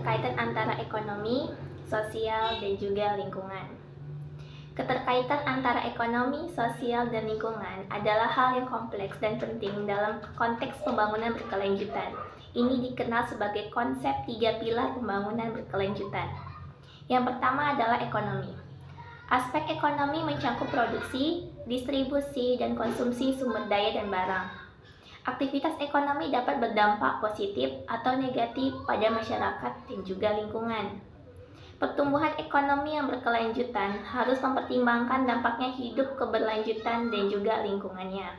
keterkaitan antara ekonomi, sosial, dan juga lingkungan. Keterkaitan antara ekonomi, sosial, dan lingkungan adalah hal yang kompleks dan penting dalam konteks pembangunan berkelanjutan. Ini dikenal sebagai konsep 3 pilar pembangunan berkelanjutan. Yang pertama adalah ekonomi. Aspek ekonomi mencakup produksi, distribusi, dan konsumsi sumber daya dan barang. Aktivitas ekonomi dapat berdampak positif atau negatif pada masyarakat dan juga lingkungan. Pertumbuhan ekonomi yang berkelanjutan harus mempertimbangkan dampaknya hidup keberlanjutan dan juga lingkungannya.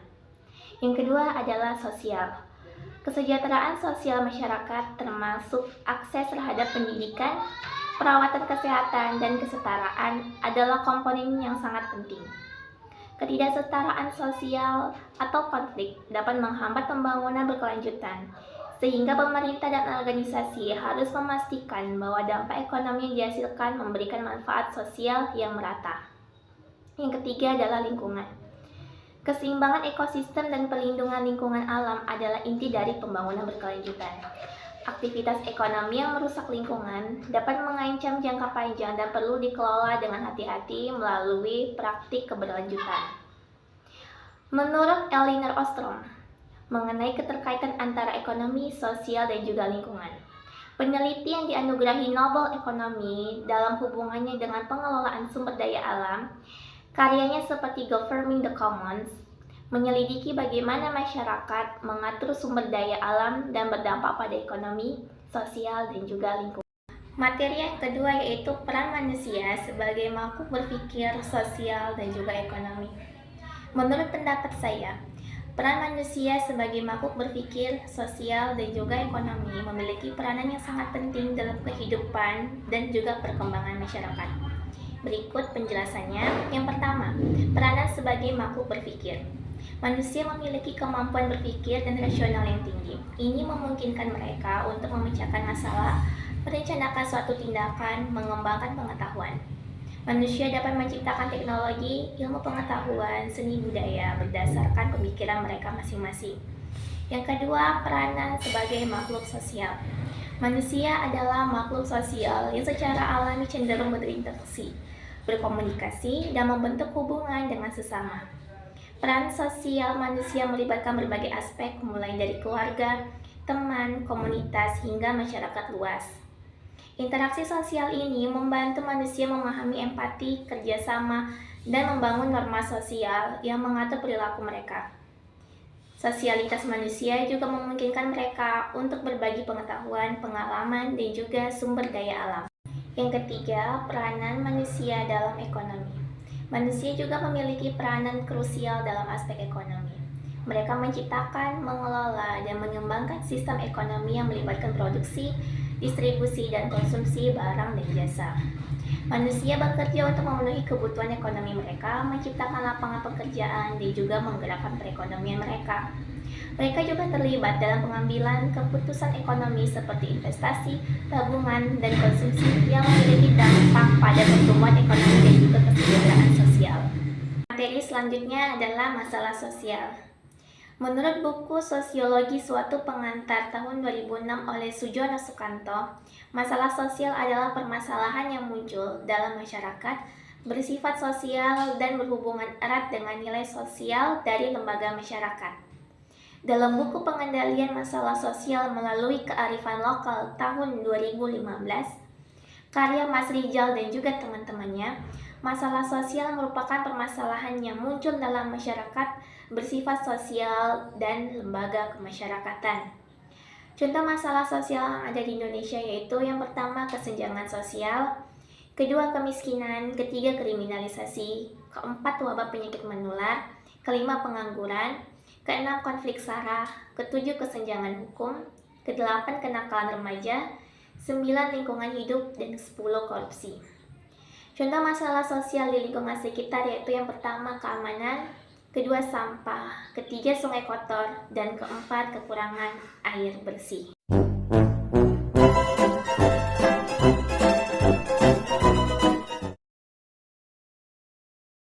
Yang kedua adalah sosial. Kesejahteraan sosial masyarakat termasuk akses terhadap pendidikan, perawatan kesehatan, dan kesetaraan adalah komponen yang sangat penting. Ketidaksetaraan sosial atau konflik dapat menghambat pembangunan berkelanjutan, sehingga pemerintah dan organisasi harus memastikan bahwa dampak ekonomi yang dihasilkan memberikan manfaat sosial yang merata. Yang ketiga adalah lingkungan. Keseimbangan ekosistem dan perlindungan lingkungan alam adalah inti dari pembangunan berkelanjutan. Aktivitas ekonomi yang merusak lingkungan dapat mengancam jangka panjang dan perlu dikelola dengan hati-hati melalui praktik keberlanjutan. Menurut Elinor Ostrom, mengenai keterkaitan antara ekonomi, sosial, dan juga lingkungan, peneliti yang dianugerahi Nobel Ekonomi dalam hubungannya dengan pengelolaan sumber daya alam, karyanya seperti Governing the Commons, menyelidiki bagaimana masyarakat mengatur sumber daya alam dan berdampak pada ekonomi, sosial, dan juga lingkungan. Materi yang kedua yaitu peran manusia sebagai makhluk berpikir, sosial, dan juga ekonomi. Menurut pendapat saya, peran manusia sebagai makhluk berpikir, sosial, dan juga ekonomi memiliki peranan yang sangat penting dalam kehidupan dan juga perkembangan masyarakat. Berikut penjelasannya. Yang pertama, peranan sebagai makhluk berpikir. Manusia memiliki kemampuan berpikir dan rasional yang tinggi. Ini memungkinkan mereka untuk memecahkan masalah, merencanakan suatu tindakan, mengembangkan pengetahuan. Manusia dapat menciptakan teknologi, ilmu pengetahuan, seni budaya berdasarkan pemikiran mereka masing-masing. Yang kedua, peranan sebagai makhluk sosial. Manusia adalah makhluk sosial yang secara alami cenderung berinteraksi, berkomunikasi, dan membentuk hubungan dengan sesama. Peran sosial manusia melibatkan berbagai aspek, mulai dari keluarga, teman, komunitas, hingga masyarakat luas. Interaksi sosial ini membantu manusia memahami empati, kerjasama, dan membangun norma sosial yang mengatur perilaku mereka. Sosialitas manusia juga memungkinkan mereka untuk berbagi pengetahuan, pengalaman, dan juga sumber daya alam. Yang ketiga, peranan manusia dalam ekonomi. Manusia juga memiliki peranan krusial dalam aspek ekonomi. Mereka menciptakan, mengelola, dan mengembangkan sistem ekonomi yang melibatkan produksi, distribusi, dan konsumsi barang dan jasa. Manusia bekerja untuk memenuhi kebutuhan ekonomi mereka, menciptakan lapangan pekerjaan, dan juga menggerakkan perekonomian mereka. Mereka juga terlibat dalam pengambilan keputusan ekonomi seperti investasi, tabungan, dan konsumsi yang memiliki dampak pada pertumbuhan ekonomi dan juga kesejahteraan sosial. Materi selanjutnya adalah masalah sosial. Menurut buku Sosiologi Suatu Pengantar tahun 2006 oleh Sujono Sukanto, masalah sosial adalah permasalahan yang muncul dalam masyarakat, bersifat sosial, dan berhubungan erat dengan nilai sosial dari lembaga masyarakat. Dalam buku Pengendalian Masalah Sosial Melalui Kearifan Lokal tahun 2015, karya Mas Rizal dan juga teman-temannya, masalah sosial merupakan permasalahan yang muncul dalam masyarakat, bersifat sosial, dan lembaga kemasyarakatan. Contoh masalah sosial yang ada di Indonesia yaitu yang pertama kesenjangan sosial, kedua kemiskinan, ketiga kriminalisasi, keempat wabah penyakit menular, kelima pengangguran, keenam konflik SARA, ketujuh kesenjangan hukum, kedelapan kenakalan remaja, 9 lingkungan hidup, dan 10 korupsi. Contoh masalah sosial di lingkungan sekitar yaitu yang pertama keamanan, kedua sampah, ketiga sungai kotor, dan keempat kekurangan air bersih.